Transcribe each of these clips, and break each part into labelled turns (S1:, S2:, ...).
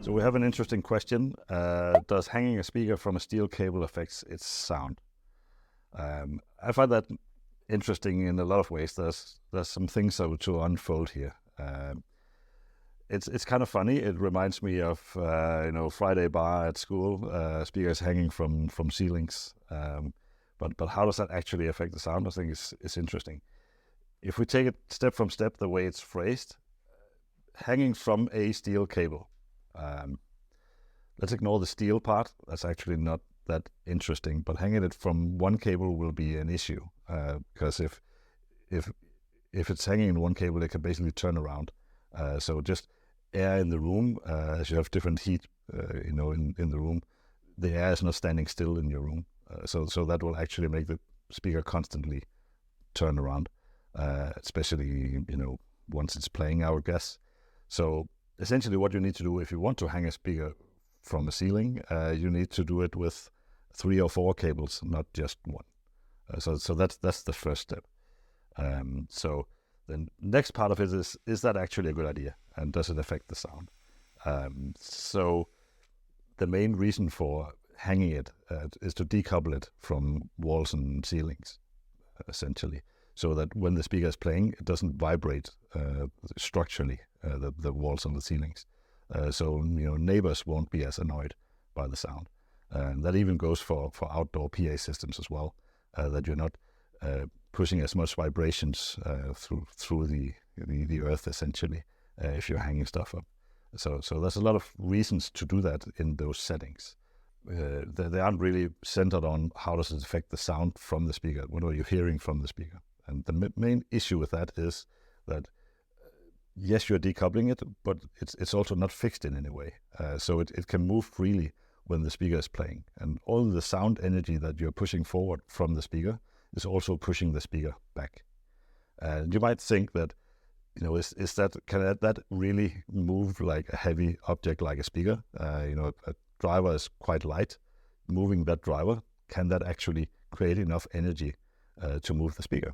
S1: So we have an interesting question. Does hanging a speaker from a steel cable affect its sound? I find that interesting in a lot of ways. There's some things to unfold here. It's kind of funny. It reminds me of Friday bar at school, speakers hanging from ceilings. But how does that actually affect the sound? I think it's interesting. If we take it step from step, the way it's phrased, hanging from a steel cable. Let's ignore the steel part. That's actually not that interesting. But hanging it from one cable will be an issue because if it's hanging in one cable, it can basically turn around. So just air in the room, as you have different heat, in the room, the air is not standing still in your room. So that will actually make the speaker constantly turn around, especially once it's playing, I would guess. So essentially, what you need to do if you want to hang a speaker from a ceiling, you need to do it with 3 or 4 cables, not just one. So that's the first step. So the next part of it is that actually a good idea, and does it affect the sound? So the main reason for hanging it is to decouple it from walls and ceilings, essentially, so that when the speaker is playing, it doesn't vibrate structurally, the walls and the ceilings. So neighbors won't be as annoyed by the sound. And that even goes for outdoor PA systems as well, that you're not pushing as much vibrations through the earth, essentially, if you're hanging stuff up. So there's a lot of reasons to do that in those settings. They aren't really centered on how does it affect the sound from the speaker, what are you hearing from the speaker. And the main issue with that is that, yes, you're decoupling it, but it's also not fixed in any way. So it can move freely when the speaker is playing. And all the sound energy that you're pushing forward from the speaker is also pushing the speaker back. And you might think that, can that really move like a heavy object like a speaker? A driver is quite light. Moving that driver, can that actually create enough energy to move the speaker?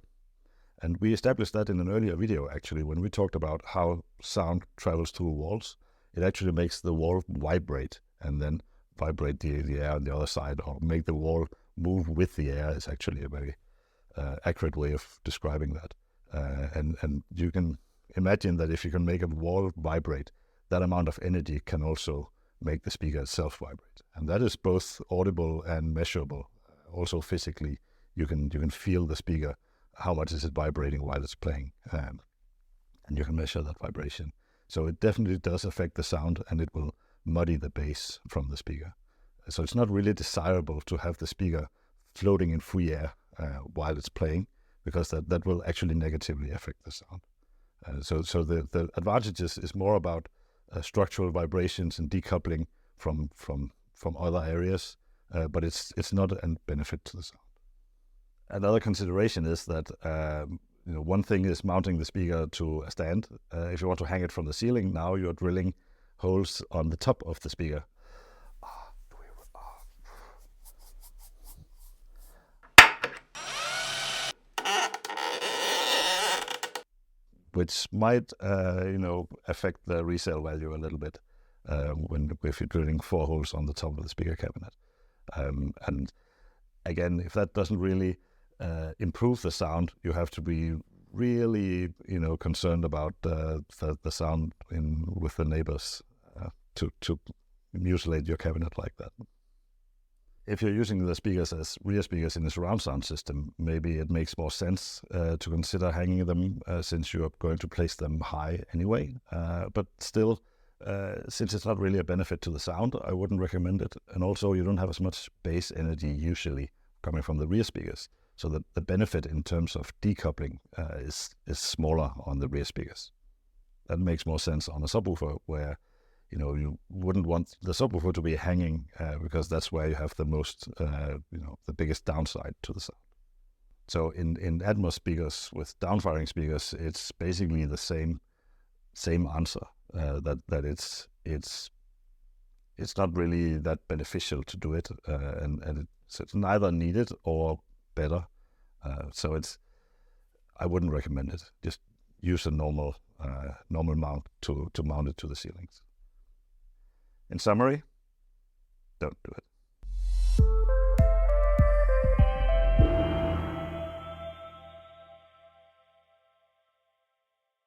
S1: And we established that in an earlier video, actually, when we talked about how sound travels through walls. It actually makes the wall vibrate and then vibrate the air on the other side, or make the wall move with the air is actually a very accurate way of describing that. And you can imagine that if you can make a wall vibrate, that amount of energy can also make the speaker itself vibrate. And that is both audible and measurable. Also physically, you can feel the speaker. How much is it vibrating while it's playing? And you can measure that vibration. So it definitely does affect the sound, and it will muddy the bass from the speaker. So it's not really desirable to have the speaker floating in free air while it's playing, because that will actually negatively affect the sound. So the advantages is more about structural vibrations and decoupling from other areas, but it's not a benefit to the sound. Another consideration is that one thing is mounting the speaker to a stand. If you want to hang it from the ceiling, now you're drilling holes on the top of the speaker. Which might affect the resale value a little bit if you're drilling 4 holes on the top of the speaker cabinet. And again, if that doesn't really improve the sound, you have to be really, concerned about the sound with the neighbors to mutilate your cabinet like that. If you're using the speakers as rear speakers in a surround sound system, maybe it makes more sense to consider hanging them since you're going to place them high anyway. But still, since it's not really a benefit to the sound, I wouldn't recommend it. And also, you don't have as much bass energy usually coming from the rear speakers. So the benefit in terms of decoupling is smaller on the rear speakers. That makes more sense on a subwoofer where you wouldn't want the subwoofer to be hanging because that's where you have the most, the biggest downside to the sound. So in Atmos speakers with downfiring speakers, it's basically the same answer. That it's not really that beneficial to do it, and it's neither needed or better. So I wouldn't recommend it. Just use a normal mount to mount it to the ceilings. In summary, don't do it.